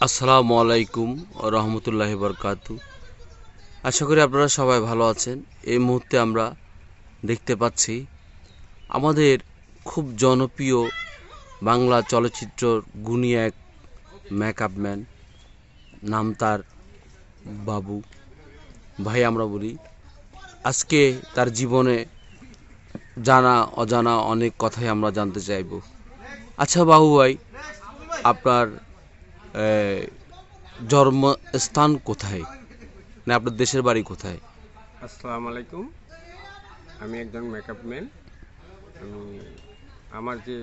আসসালামু আলাইকুম রহমতুল্লাহি বরকাতু। আশা করি আপনারা সবাই ভালো আছেন। এই মুহূর্তে আমরা দেখতে পাচ্ছি আমাদের খুব জনপ্রিয় বাংলা চলচ্চিত্রর গুণী এক মেকআপ ম্যান, নাম তার বাবু ভাই আমরা বলি। আজকে তার জীবনে জানা অজানা অনেক কথাই আমরা জানতে চাইব। আচ্ছা বাবু ভাই, আপনার জন্মস্থান কোথায়, না আপনার দেশের বাড়ি কোথায়? আসসালামু আলাইকুম। আমি একজন মেকআপ ম্যান। আমি আমার যে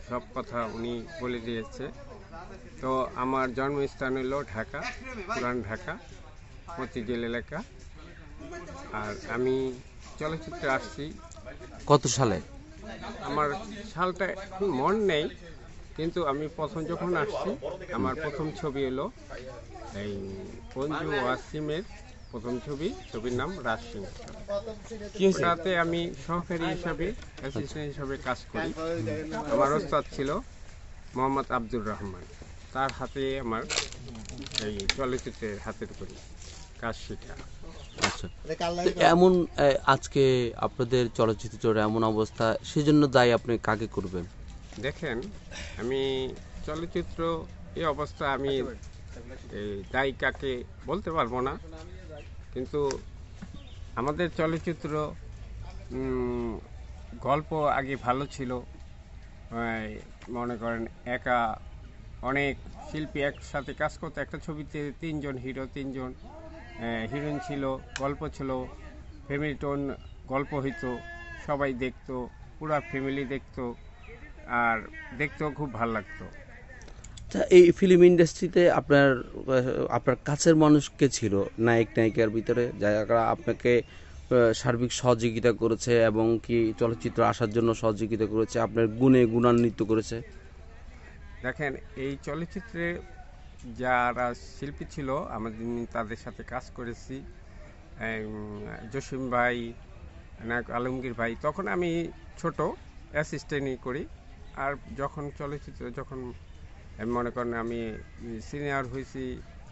সব কথা উনি বলে দিয়েছে। তো আমার জন্মস্থান হলো ঢাকা, পুরান ঢাকা, মতিঝিল এলাকা। আর আমি চলচ্চিত্রে আসছি। কত সালে? আমার সালটা এখন মন নেই, কিন্তু আমি প্রথম যখন আসছি আমার প্রথম ছবি হলো এই পঞ্জু ওয়াসিমের প্রথম ছবির নাম রাজসিংহ। তাতে আমি সহকারী হিসাবে, অ্যাসিস্ট্যান্ট হিসাবে কাজ করি। আমার ওস্তাদ ছিল মোহাম্মদ আব্দুর রহমান। তার হাতে আমার এই চলচ্চিত্রের হাতের করি কাজ শেখা। আচ্ছা, এমন আজকে আপনাদের চলচ্চিত্রের এমন অবস্থা, সেজন্য দায়ী আপনি কাকে করবেন? দেখেন, আমি চলচ্চিত্র এই অবস্থা আমি এই দায়ী কাকে বলতে পারবো না, কিন্তু আমাদের চলচ্চিত্র গল্প আগে ভালো ছিল। মনে করেন একা অনেক শিল্পী একসাথে কাজ করতো একটা ছবিতে, তিনজন হিরো, তিনজন হিরোইন ছিল, গল্প ছিল, ফ্যামিলি টোন গল্প হইতো, সবাই দেখতো, পুরা ফ্যামিলি দেখতো, আর দেখতেও খুব ভালো লাগতো। আচ্ছা, এই ফিল্ম ইন্ডাস্ট্রিতে আপনার কাছের মানুষ কে ছিল নায়ক নায়িকার ভিতরে, যারা আপনাকে সার্বিক সহযোগিতা করেছে এবং কি চলচ্চিত্র আসার জন্য সহযোগিতা করেছে, আপনার গুণে গুণান্বিত করেছে? দেখেন, এই চলচ্চিত্রে যারা শিল্পী ছিল আমাদের, তাদের সাথে কাজ করেছি। জসিম ভাই, নায়ক আলমগীর ভাই, তখন আমি ছোট অ্যাসিস্ট্যান্টই করি। আর যখন চলচ্চিত্র যখন মনে করেন আমি সিনিয়র হয়েছি,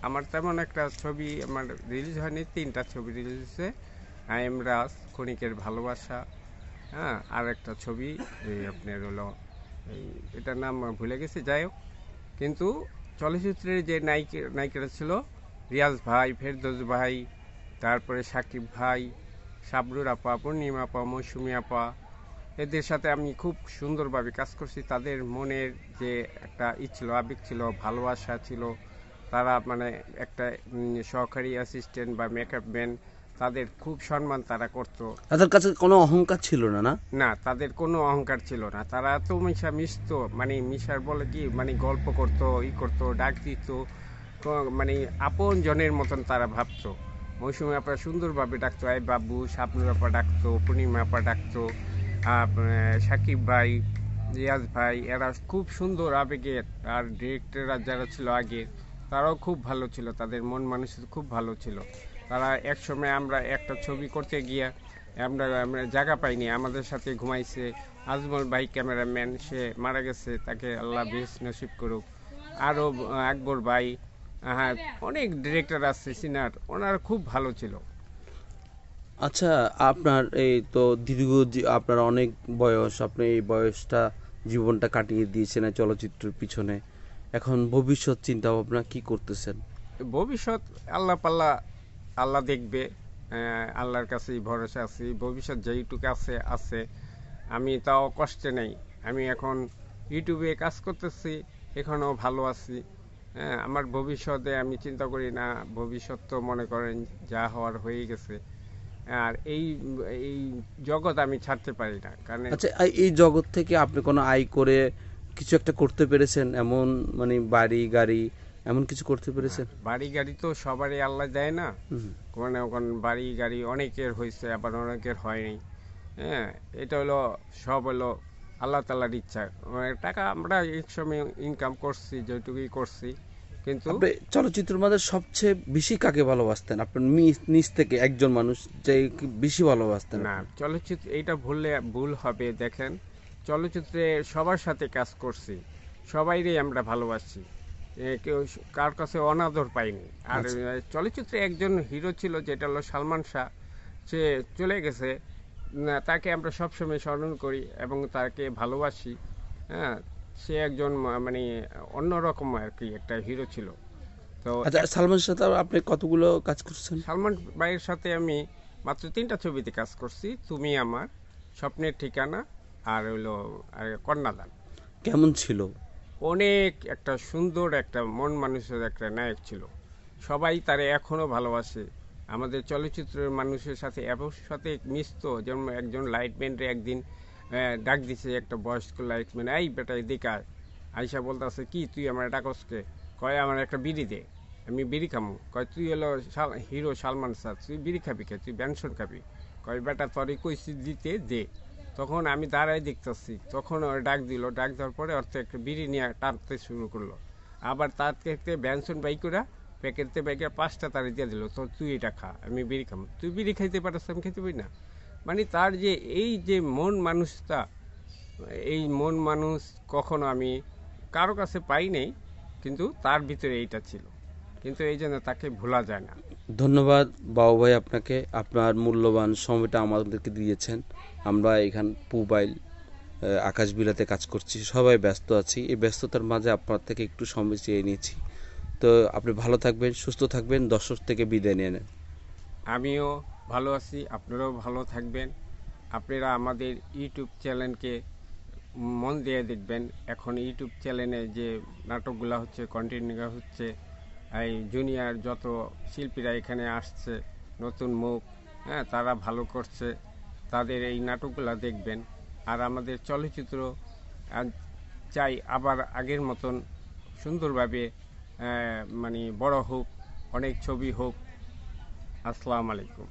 আমার তেমন একটা ছবি আমার রিলিজ হয়নি। 3টা ছবি রিলিজ হয়েছে। আই এম রাজ, ক্ষণিকের ভালোবাসা, হ্যাঁ, আর একটা ছবি আপনার হলো এই, এটার নাম ভুলে গেছি, যাই হোক। কিন্তু চলচ্চিত্রের যে নায়িকারা ছিল, রিয়াজ ভাই, ফেরদৌস ভাই, তারপরে সাকিব ভাই, শাবনুর আপা, পূর্ণিমা আপা, মৌসুমী আপা, এদের সাথে আমি খুব সুন্দরভাবে কাজ করছি। তাদের মনের যে একটা ছিল, আবেগ ছিল, ভালোবাসা ছিল, তারা মানে একটা সহকারী অ্যাসিস্ট্যান্ট বা মেকআপ ম্যান, তাদের খুব সম্মান তারা করতো। তাদের কাছে কোনো অহংকার ছিল না, না? না, তাদের কোনো অহংকার ছিল না। তারা তো মিশতো, মানে মিশার বলে কি, মানে গল্প করতো, করতো, ডাক দিত, মানে আপন জনের মতন তারা ভাবতো। মৌসুমী আপা সুন্দরভাবে ডাকতো, আই বাবু, শাবনুর আপা ডাকতো, পূর্ণিমা আপা ডাকতো, সাকিব ভাই, রিয়াজ ভাই, এরা খুব সুন্দর আবেগের। আর ডিরেক্টররা যারা ছিল আগে, তারাও খুব ভালো ছিল, তাদের মন মানুষ খুব ভালো ছিল। তারা একসময় আমরা একটা ছবি করতে গিয়ে আমরা জায়গা পাইনি, আমাদের সাথে ঘুমাইছে। আজমল ভাই ক্যামেরাম্যান, সে মারা গেছে, তাকে আল্লাহ বেশ নসিব করুক। আরও আকবর ভাই, হ্যাঁ, অনেক ডিরেক্টর আছে সিনার, ওনারা খুব ভালো ছিল। আচ্ছা, আপনার এই তো আপনার অনেক বয়স, আপনি এই বয়সটা জীবনটা কাটিয়ে দিয়েছেন এই চলচ্চিত্রের পিছনে। এখন ভবিষ্যৎ চিন্তা ভাবনা কি করতেছেন? ভবিষ্যৎ আল্লাহ পাল্লা, আল্লাহ দেখবে। আল্লাহর কাছেই ভরসা আছি। ভবিষ্যৎ যেইটুকু আছে আছে, আমি তাও কষ্টে নেই। আমি এখন ইউটিউবে কাজ করতেছি, এখনও ভালো আছি। আমার ভবিষ্যতে আমি চিন্তা করি না, ভবিষ্যৎ তো মনে করেন যা হওয়ার হয়ে গেছে। আর এই এই জগৎ আমি ছাড়তে পারি না, কারণ আচ্ছা, এই জগৎ থেকে আপনি কোনো আয় করে কিছু একটা করতে পেরেছেন, এমন মানে বাড়ি গাড়ি এমন কিছু করতে পেরেছেন? বাড়ি গাড়ি তো সবারই আল্লাহ দেয় না। মানে ওখানে বাড়ি গাড়ি অনেকের হয়েছে, আবার অনেকের হয়নি। হ্যাঁ, এটা হলো সব হলো আল্লাহ তাআলার ইচ্ছা। টাকা আমরা এক সময় ইনকাম করছি, যেটুকুই করছি, কিন্তু আপনি চলচ্চিত্রের মধ্যে সবচেয়ে বেশি কাকে ভালোবাসতেন আপনার নিজ থেকে, একজন মানুষ যে বেশি ভালোবাসতেন না, আপনি? চলচ্চিত্র এইটা ভুল হবে। দেখেন, চলচ্চিত্রে সবার সাথে কাজ করছি, সবাইরই আমরা ভালোবাসি। কেউ কার কাছে অনাদর পাইনি। আর আচ্ছা। চলচ্চিত্রে একজন হিরো ছিল, যেটা হলো সালমান শাহ। সে চলে গেছে, না, তাকে আমরা সবসময় স্মরণ করি এবং তাকে ভালোবাসি। হ্যাঁ, সে একজন মানে অন্যরকম আর কি একটা হিরো ছিল। তো আচ্ছা, সালমান শাহ আপনি কতগুলো কাজ করছেন? সালমান ভাইয়ের সাথে আমি মাত্র 3টা ছবিতে কাজ করছি, তুমি আমার, স্বপ্নের ঠিকানা, আর হইলো কন্যাদান। কেমন ছিল? অনেক একটা সুন্দর একটা মন মানুষের একটা নায়ক ছিল। সবাই তারে এখনো ভালোবাসে। আমাদের চলচ্চিত্রের মানুষের সাথে এত সাথে মিশতো, যেমন একজন লাইটম্যানরে একদিন ডাক দিছে, একটা বয়স্ক লাইটম্যান, এই বেটা এদিকে আয়। আইসা বলতেছে, কি তুই আমার ডাকসকে? কয়, আমার একটা বিড়ি দে, আমি বিড়ি খামু। কয়, তুই হলো হিরো সালমান শাহ, তুই বিড়ি খাবি কে? তুই ব্যানসন খাবি? কয়, বেটা তোরই কইছি দিতে, দে। তখন আমি দাঁড়াই দেখতেছি, তখন ওর ডাক দিল, ডাক দেওয়ার পরে অর্থ একটা বিড়ি নিয়ে টানতে শুরু করলো। আবার তার থেকে ব্যানসন বাই করে প্যাকেটতে ব্যাগে 5টা তারে দিয়ে দিল, তো তুই এটা খা, আমি বিড়ি খাম। তুই বিড়ি খাইতে পারস, আমি খেতে পারি না। মানে তার যে এই যে মন মানুষটা, এই মন মানুষ কখনো আমি কারো কাছে পাই নাই, কিন্তু তার ভিতরে এইটা ছিল, কিন্তু এই জন্য তাকে ভোলা যায় না। ধন্যবাদ বাবু ভাই আপনাকে, আপনার মূল্যবান সময়টা আমাদেরকে দিয়েছেন। আমরা এখান পুবাইল আকাশ বিলাতে কাজ করছি, সবাই ব্যস্ত আছি। এই ব্যস্ততার মাঝে আপনার থেকে একটু সময় চেয়ে নিয়েছি। তো আপনি ভালো থাকবেন, সুস্থ থাকবেন, দর্শক থেকে বিদায় নিয়ে নেন। আমিও ভালো আছি, আপনারাও ভালো থাকবেন। আপনারা আমাদের ইউটিউব চ্যানেলকে মন দিয়ে দেখবেন। এখন ইউটিউব চ্যানেলে যে নাটকগুলো হচ্ছে, কন্টিনিউ হচ্ছে, এই জুনিয়র যত শিল্পীরা এখানে আসছে, নতুন মুখ, হ্যাঁ, তারা ভালো করছে, তাদের এই নাটকগুলো দেখবেন। আর আমাদের চলচ্চিত্র চাই আবার আগের মতন সুন্দরভাবে মানে বড় হোক, অনেক ছবি হোক। আসসালামু আলাইকুম।